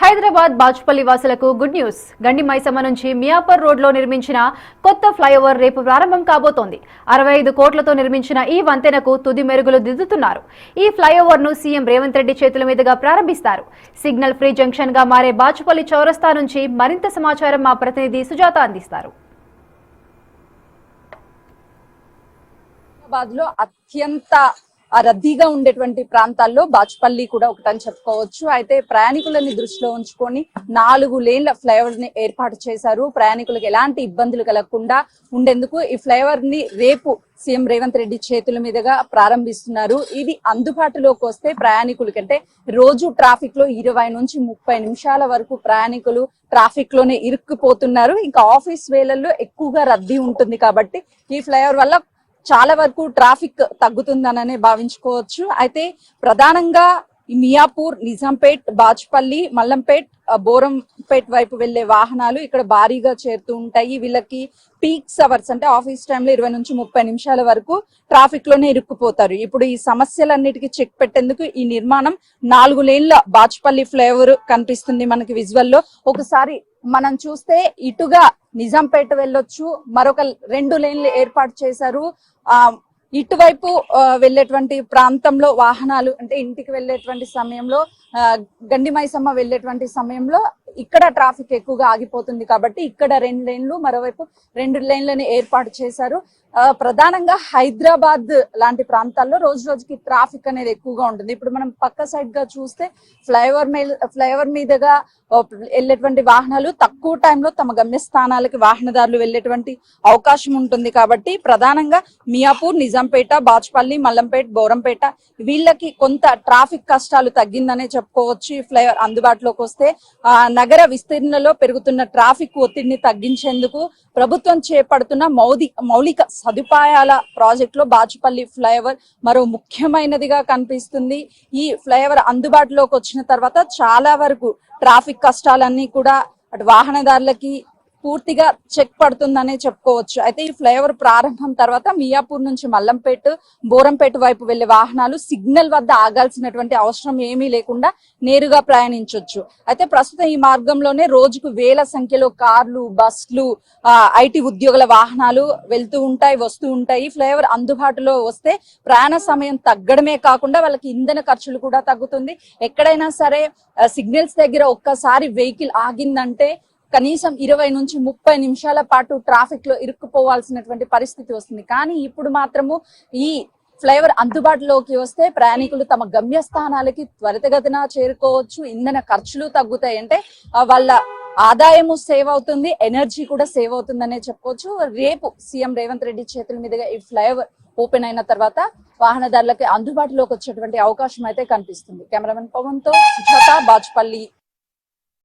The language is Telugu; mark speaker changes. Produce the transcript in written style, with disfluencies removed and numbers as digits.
Speaker 1: హైదరాబాద్ బాచుపల్లి వాసులకు గుడ్ న్యూస్. గండి మైసమ్మ నుంచి మియాపూర్ రోడ్ లో నిర్మించిన కొత్త ఫ్లైఓవర్ రేపు ప్రారంభం కాబోతోంది. 65 కోట్లతో నిర్మించిన ఈ వంతెనకు తుది మెరుగులు దిద్దుతున్నారు. ఈ ఫ్లైఓవర్ ను సీఎం రేవంత్ రెడ్డి చేతుల మీదుగా ప్రారంభిస్తారు. సిగ్నల్ ఫ్రీ జంక్షన్ గా మారే బాచుపల్లి చౌరస్తా నుంచి మరింత సమాచారం మా ప్రతినిధి సుజాత అందిస్తారు.
Speaker 2: అత్యంత రద్దీగా ఉండేటువంటి ప్రాంతాల్లో బాచుపల్లి కూడా ఒకటని చెప్పుకోవచ్చు. అయితే ప్రయాణికులని దృష్టిలో ఉంచుకొని 4 లేన్ల ఫ్లైఓవర్ ని ఏర్పాటు చేశారు. ప్రయాణికులకు ఎలాంటి ఇబ్బందులు కలగకుండా ఉండేందుకు ఈ ఫ్లైఓవర్ ని రేపు సీఎం రేవంత్ రెడ్డి చేతుల మీదుగా ప్రారంభిస్తున్నారు. ఇది అందుబాటులోకి వస్తే ప్రయాణికులకి అంటే రోజు ట్రాఫిక్ లో 20 నుంచి 30 నిమిషాల వరకు ప్రయాణికులు ట్రాఫిక్ లోనే ఇరుక్కుపోతున్నారు. ఇంకా ఆఫీస్ వేళల్లో ఎక్కువగా రద్దీ ఉంటుంది కాబట్టి ఈ ఫ్లైఓవర్ వల్ల చాలా వరకు ట్రాఫిక్ తగ్గుతుందననే భావించుకోవచ్చు. అయితే ప్రధానంగా మియాపూర్, నిజాంపేట్, బాచుపల్లి, మల్లంపేట్, బోరంపేట్ వైపు వెళ్లే వాహనాలు ఇక్కడ భారీగా చేరుతూ ఉంటాయి. వీళ్ళకి పీక్స్ అవర్స్ అంటే ఆఫీస్ టైంలో 20 నుంచి 30 నిమిషాల వరకు ట్రాఫిక్ లోనే ఇరుక్కుపోతారు. ఇప్పుడు ఈ సమస్యలన్నిటికీ చెక్ పెట్టేందుకు ఈ నిర్మాణం 4 లేన్ల బాచుపల్లి ఫ్లైఓవర్ కనిపిస్తుంది మనకి విజువల్ లో. ఒకసారి మనం చూస్తే ఇటుగా నిజాంపేట వెళ్ళొచ్చు, మరొక 2 లేన్లు ఏర్పాటు చేశారు. ఇటువైపు వెళ్ళేటువంటి ప్రాంతంలో వాహనాలు అంటే ఇంటికి వెళ్ళేటువంటి సమయంలో, గండి మైసమ్మ వెళ్ళేటువంటి సమయంలో ఇక్కడ ట్రాఫిక్ ఎక్కువగా ఆగిపోతుంది కాబట్టి ఇక్కడ 2 లేన్లు, మరోవైపు 2 లేన్లని ఏర్పాటు చేశారు. ప్రధానంగా హైదరాబాద్ లాంటి రోజు రోజుకి ట్రాఫిక్ అనేది ఎక్కువగా ఉంటుంది. ఇప్పుడు మనం పక్క సైడ్ గా చూస్తే ఫ్లైఓవర్ మీదుగా వెళ్ళేటువంటి వాహనాలు తక్కువ టైంలో తమ గమ్యస్థానాలకి వాహనదారులు వెళ్ళేటువంటి అవకాశం ఉంటుంది కాబట్టి ప్రధానంగా మియాపూర్, నిజాంపేట, బాచుపల్లి, మల్లంపేట, బోరంపేట వీళ్ళకి కొంత ట్రాఫిక్ కష్టాలు తగ్గిందనే చెప్పుకోవచ్చు. ఈ ఫ్లైఓవర్ అందుబాటులోకి వస్తే నగర విస్తీర్ణలో పెరుగుతున్న ట్రాఫిక్ ఒత్తిడిని తగ్గించేందుకు ప్రభుత్వం చేపడుతున్న మౌలిక సదుపాయాల ప్రాజెక్ట్ లో బాచుపల్లి ఫ్లైఓవర్ మరో ముఖ్యమైనదిగా కనిపిస్తుంది. ఈ ఫ్లైఓవర్ అందుబాటులోకి వచ్చిన తర్వాత చాలా వరకు ట్రాఫిక్ కష్టాలన్నీ కూడా అటు వాహనదారులకి పూర్తిగా చెక్ పడుతుందనే చెప్పుకోవచ్చు. అయితే ఈ ఫ్లైఓవర్ ప్రారంభం తర్వాత మియాపూర్ నుంచి మల్లంపేట, బోరంపేట వైపు వెళ్లే వాహనాలు సిగ్నల్ వద్ద ఆగాల్సినటువంటి అవసరం ఏమీ లేకుండా నేరుగా ప్రయాణించవచ్చు. అయితే ప్రస్తుతం ఈ మార్గంలోనే రోజుకు వేల సంఖ్యలో కార్లు, బస్లు, ఐటీ ఉద్యోగుల వాహనాలు వెళ్తూ ఉంటాయి, వస్తూ ఉంటాయి. ఫ్లైఓవర్ అందుబాటులో వస్తే ప్రయాణ సమయం తగ్గడమే కాకుండా వాళ్ళకి ఇంధన ఖర్చులు కూడా తగ్గుతుంది. ఎక్కడైనా సరే సిగ్నల్స్ దగ్గర ఒక్కసారి వెహికల్ ఆగిందంటే కనీసం 20 నుంచి 30 నిమిషాల పాటు ట్రాఫిక్ లో ఇరుక్కుపోవాల్సినటువంటి పరిస్థితి వస్తుంది. కానీ ఇప్పుడు మాత్రము ఈ ఫ్లైఓవర్ అందుబాటులోకి వస్తే ప్రయాణికులు తమ గమ్యస్థానాలకి త్వరితగతిన చేరుకోవచ్చు, ఇంధన ఖర్చులు తగ్గుతాయి. అంటే వాళ్ళ ఆదాయము సేవ్ అవుతుంది, ఎనర్జీ కూడా సేవ్ అవుతుందనే చెప్పుకోవచ్చు. రేపు సీఎం రేవంత్ రెడ్డి చేతుల మీదుగా ఈ ఫ్లైఓవర్ ఓపెన్ అయిన తర్వాత వాహనదారులకి అందుబాటులోకి వచ్చేటువంటి అవకాశం అయితే కనిపిస్తుంది. కెమెరామెన్ పవన్ తో సుజాత, బాచుపల్లి.